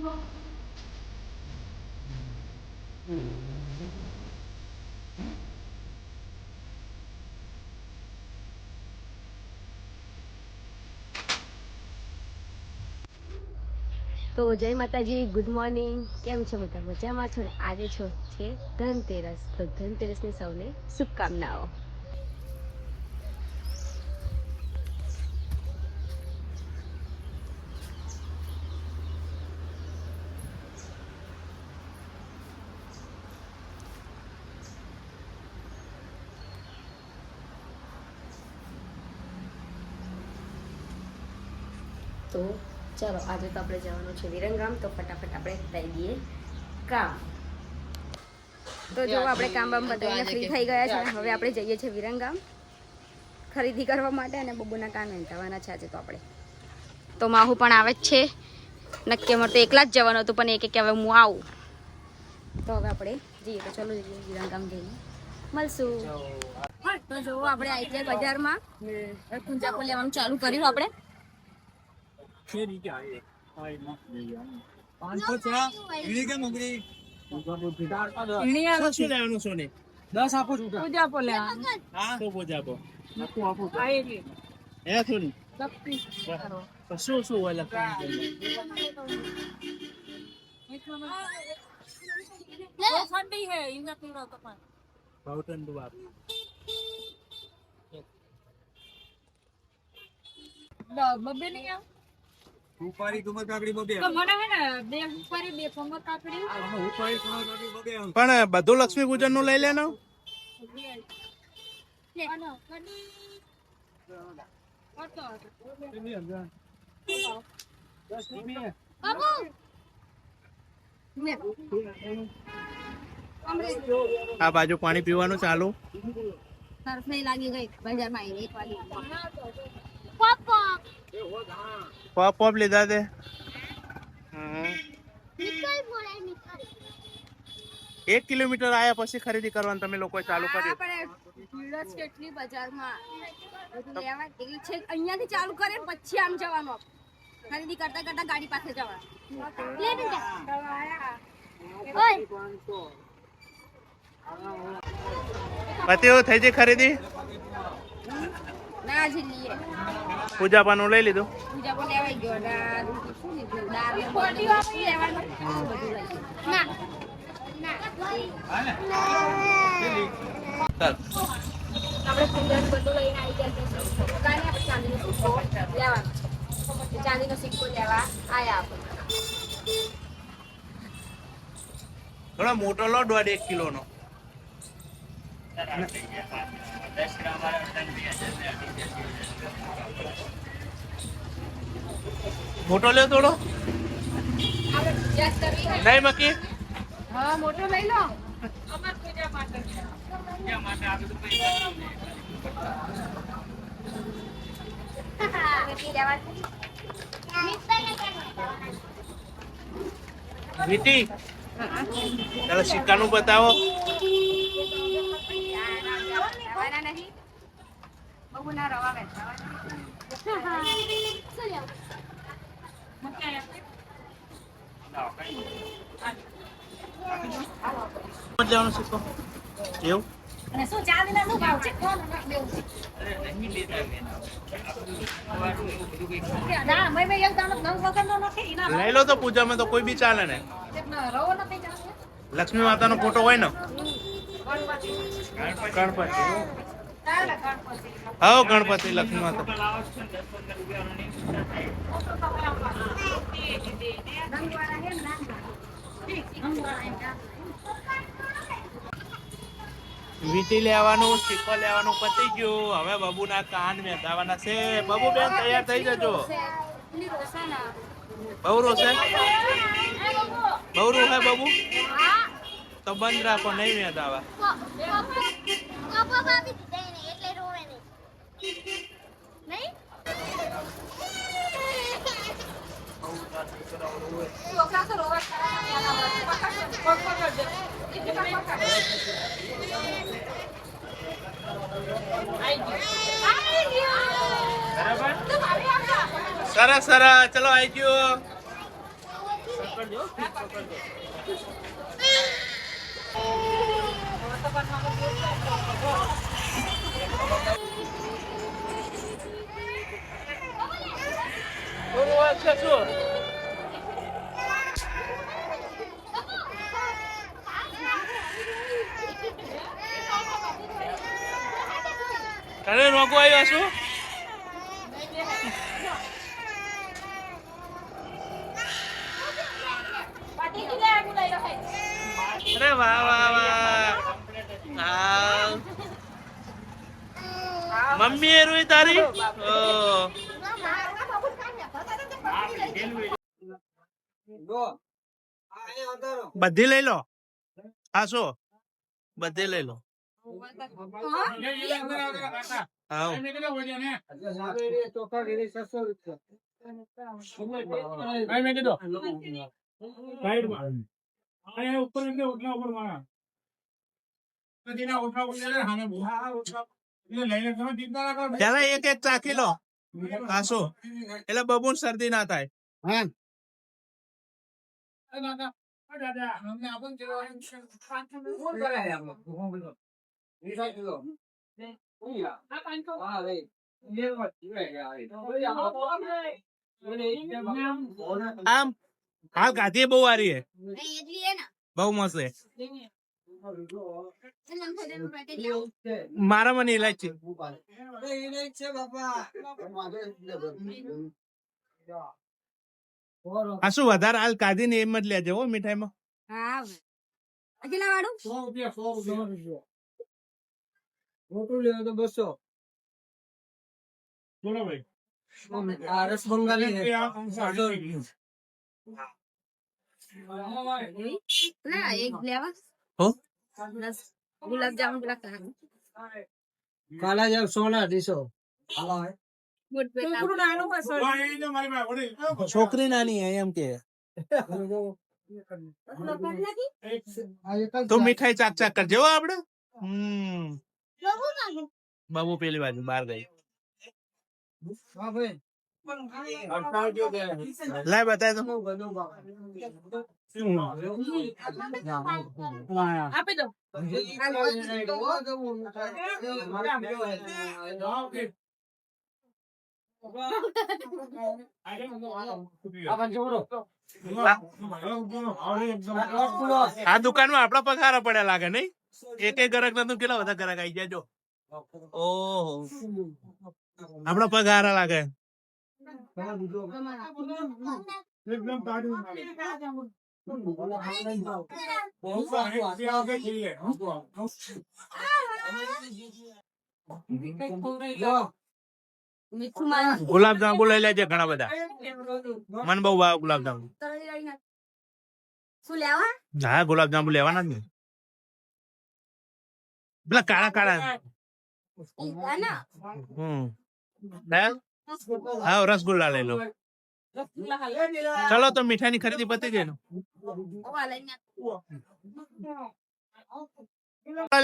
તો જય માતાજી, ગુડ મોર્નિંગ. કેમ છો બધા? મજામાં છો ને? આજે છે ધનતેરસ, તો ધનતેરસની સૌને શુભકામનાઓ. તો ચાલો, આજે તો આપણે જવાનું છે વિરંગામ, તો ફટાફટ આપણે થઈ દઈએ કામ. તો જો આપણે કામ બામ બતાવીને ફ્રી થઈ ગયા છે. હવે આપણે જઈએ છીએ વિરંગામ ખરીદી કરવા માટે, અને બબુના કાન વેંધાવાના છે આજે તો આપણે. તો માહુ પણ આવે જ છે. નક્કી અમારે તો એકલા જ જવાનું હતું, પણ એક હવે હું આવું. તો હવે આપણે જઈએ, તો ચલો જઈએ વિરંગામ, જઈને મળશું. તો જો આપણે આવી ગયા બજારમાં, કુંજાપો લેવાનું ચાલુ કર્યું આપણે. ઉપારી કમર કાકડી બબે તો મને હે ને બે ઉપારી બે કમર કાકડી ઉપારી કમર કાકડી બબે પણ બધું લક્ષ્મી પૂજન નું લઈ લેનો લે આનો આ બાજુ પાણી પીવાનું ચાલુ. તરફ નહીં લાગી ગઈ બજારમાં આવીને એક વાગે. પોપ પોપ લીધા તે 1 કિલોમીટર આયા પછી ખરીદી કરવાનું તમે લોકો ચાલુ કર્યું. કેટલી બજારમાં લેવા છે, અહીંયાથી ચાલુ કરે પછી આમ જવાનું. ખરીદી કરતા કરતા ગાડી પાસે જવાનું. પતિઓ થઈ જઈ ખરીદી. ના જ લઈએ. પૂજા પાનું લઈ લીધું. પૂજા પણ લેવાઈ ગયો. શું લીધું? દાળ લેવાનું. ના આપણે પૂજાનું બધું લઈને આવી ગયા. ચાંદીનો સિક્કો લેવાનો. ચાંદીનો સિક્કો લેવા આયા આપણે. થોડો મોટો લો 1.5 કિલો નો. મોટો લે થોડો. નહીં મકી. હા, મોટો લઈ લો. અમાર પૂજા માટે વીટી ચાલો સિક્કાનું બતાવો. જવાનું સિક્કો એવું. અને શું ચાંદીના શું ભાવ છે? લઈ લો તો પૂજામાં તો કોઈ બી ચાલે ને. લક્ષ્મી માતા નો ફોટો હોય ને. ગણપતિ હા, ગણપતિ લક્ષ્મી માતા. વીટી લેવાનું, સિક્કો લેવાનું પતી ગયું. હવે બબુના કાન મેંધાવાના છે. બબુ બેન તૈયાર થઈ જજો. બહુ રોશે બહુ હે બબુ તો બંધ રાખો, નહીં મેંધાવા. સરસ સરસ, ચલો આવી ગયો. અરે રોકો આવ્યો છું. અરે વાહ વાહ વાહ. હા. મમ્મી એ રૂઈ તારી. બધી લઈ લો. હા શું બધી લઈ લો. પેલા એક એક ચાખી લો. આસો એટલે બબુન શરદી ના થાય. આમ હાલ ગાધી બહુ સારી હે. બહુ મસ્ત હે. મારા મને ઇલાયચી આ શું વધારે હાલ કાઢી ને એમ જ લેજે હો મીઠાઈમાં. હા કેટલા વાળું? 100 મોટું લેવો તો 200. બોલો ભાઈ. આ રસ બંગાળી ના એક લેવા હો રસ ગુલાબ જામુન પેલા કાલા જાવ સોના દીસો છોકરી નાની હે એમ કે તો મીઠાઈ ચાક ચાક કરજે હો આપડે. બાબુ પેલી બાજુ બહાર ગઈ. લાય બતાય તો આપી દો. આ દુકાનમાં આપડા પગાર પડ્યા લાગે નઈ. એક એક ગ્રાહક નતું કેટલા બધા ગ્રાહક આવી જાય જો. ઓહો આપડા પગાર લાગે. ગુલાબ જાંબુ લઈ લેજે ઘણા બધા. મને બહુ ભાવ ગુલાબ જાંબુ. શું લેવા? હા ગુલાબ જાંબુ લેવાના જ ને. પેલા કાળા કાળા. હા રસગુલ્લા લઈ લો. ચલો તો મીઠાઈ ની ખરીદી પતી ગઈ.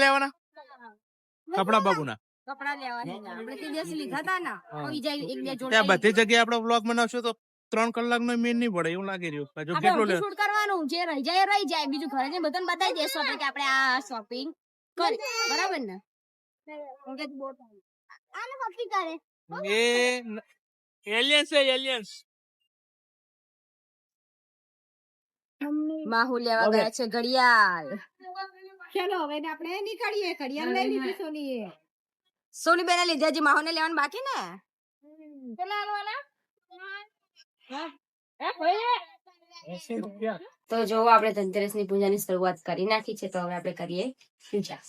લેવાના કપડા બાબુના કપડા લેવાની આપણે તે દિવસ લીધા હતા ને બીજા એક બે જોડે ત્યાં બધી જગ્યાએ આપણે બ્લોગ બનાવશું તો 3 કલાક નો મેન નહીં પડે એવું લાગી રહ્યું. હજુ કેટલું લે શૂટ કરવાનું જે રહી જાય બીજું ઘરે જઈને બધાને બતાવી દેશું આપણે કે આપણે આ શોપિંગ કરી બરાબર ને. આને શોપિંગ કરે એ એલિયન્સ છે એલિયન્સ. માહુ લેવા ગયા છે ઘડિયાળ. ચલો હવે આપણે નીકળીએ. ઘડિયાળ લઈ લીધી સોનીએ. સોની બેને લીધે હજી માહુ ને લેવાનું બાકી ને. કેટલા આલવાના? તો જો આપણે ધનતેરસ ની પૂજાની શરૂઆત કરી નાખી છે તો હવે આપણે કરીએ પૂજા.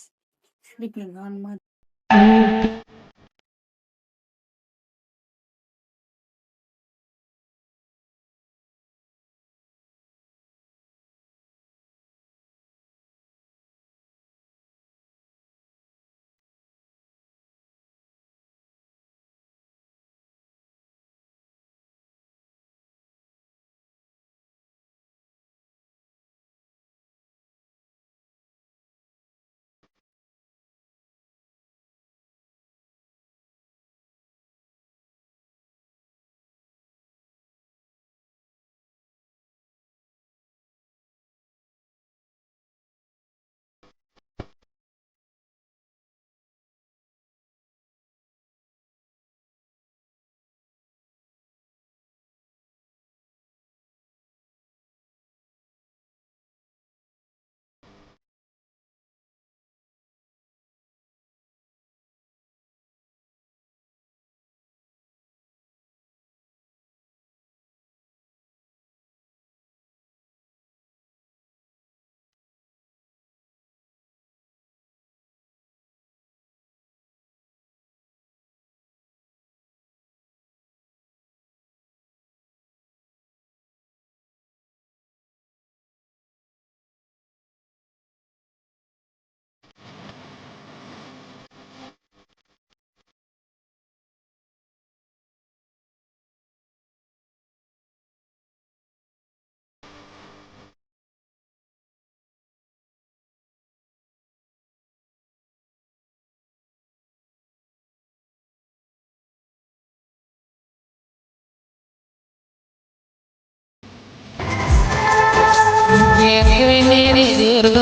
દીર્ઘ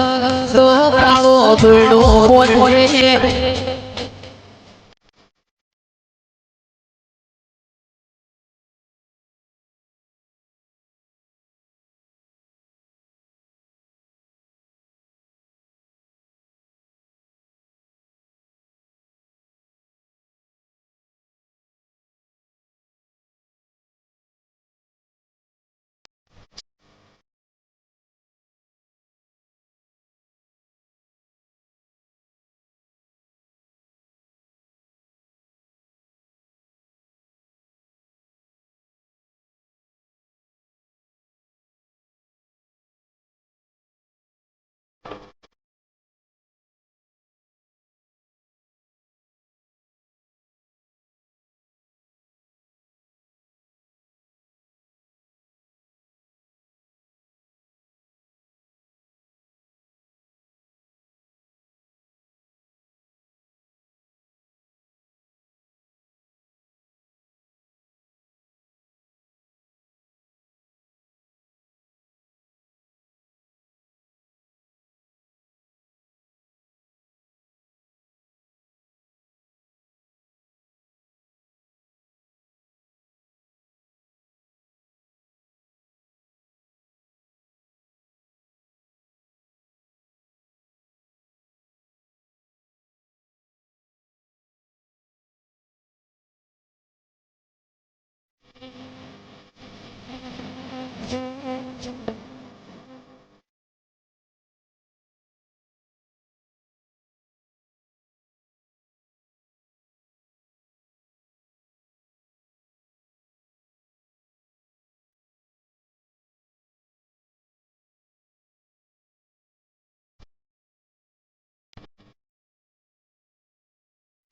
કાળો ભીડો હોય